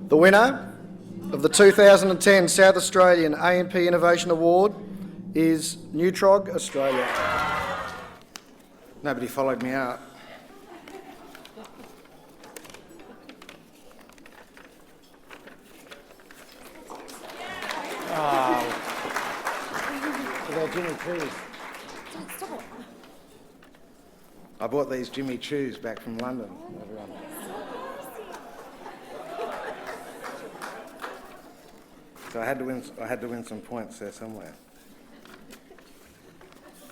The winner of the 2010 South Australian A&P Innovation Award is Neutrog Australia. Nobody followed me out. They're Jimmy Choos. I bought these Jimmy Choos back from London, everyone. So I had to win some points there somewhere.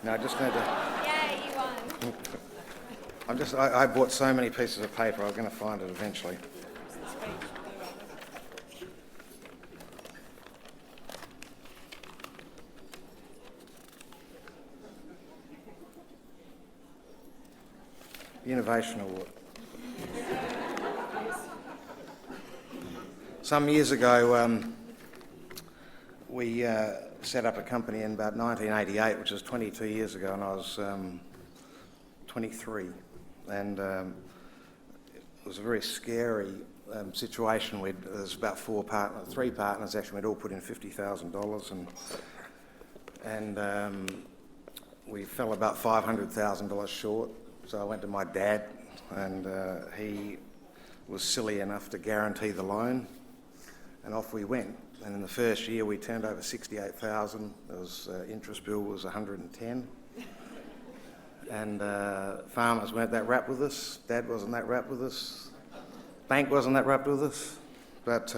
No, I just need to. Yeah, you won. I bought so many pieces of paper. I was going to find it eventually. Innovation Award. Some years ago, we set up a company in about 1988, which was 22 years ago, and I was 23. And it was a very scary situation. There was about three partners actually. We'd all put in $50,000, and we fell about $500,000 short. So I went to my dad, and he was silly enough to guarantee the loan, and off we went. And in the first year, we turned over $68,000. The interest bill was $110. And farmers weren't that wrapped with us. Dad wasn't that wrapped with us. Bank wasn't that wrapped with us. But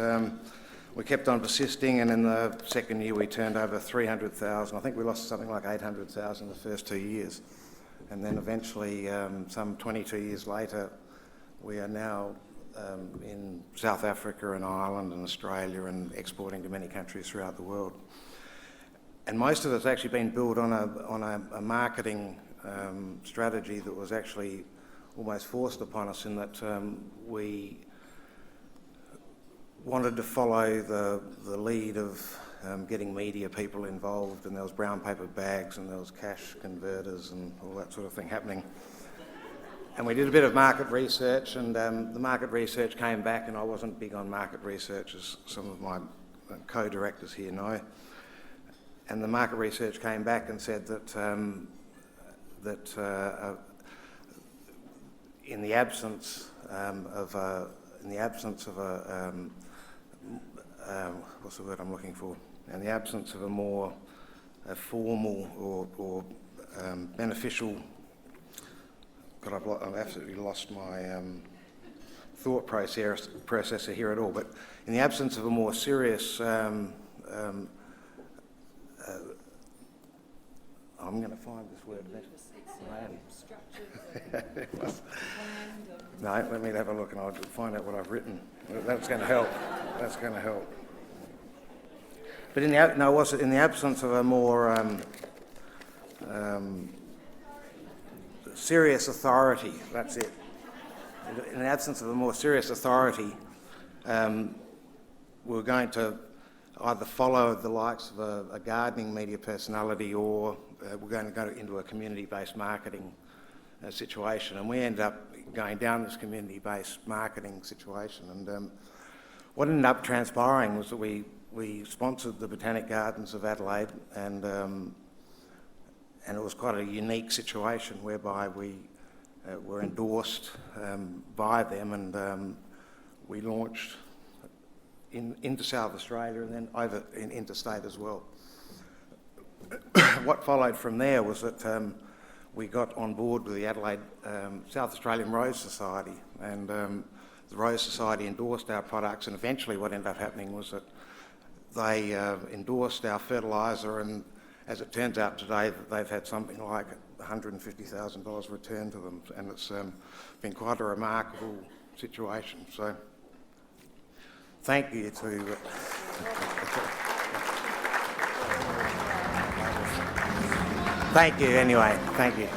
we kept on persisting, and in the second year, we turned over $300,000. I think we lost something like $800,000 in the first 2 years. And then eventually, some 22 years later, we are now in South Africa and Ireland and Australia and exporting to many countries throughout the world. And most of it's actually been built on a marketing strategy that was actually almost forced upon us, in that we wanted to follow the lead of getting media people involved, and there was brown paper bags and there was cash converters and all that sort of thing happening. And we did a bit of market research, and the market research came back, and I wasn't big on market research, as some of my co-directors here know. And the market research came back and said that in the absence of a what's the word I'm looking for? In the absence of a more formal or beneficial. God, I've absolutely lost my thought processor here at all. But in the absence of a more serious, I'm going to find this word. No, let me have a look and I'll find out what I've written. That's going to help. That's going to help. But in the absence of a more serious authority, that's it. In the absence of a more serious authority, we're going to either follow the likes of a gardening media personality, or we're going to go into a community-based marketing situation. And we ended up going down this community-based marketing situation. And what ended up transpiring was that we sponsored the Botanic Gardens of Adelaide, and it was quite a unique situation whereby we were endorsed by them, and we launched into South Australia and then over interstate as well. What followed from there was that we got on board with the Adelaide South Australian Rose Society, and the Rose Society endorsed our products, and eventually what ended up happening was that they endorsed our fertiliser, and as it turns out today, they've had something like $150,000 returned to them, and it's been quite a remarkable situation. So thank you to... Thank you anyway, thank you.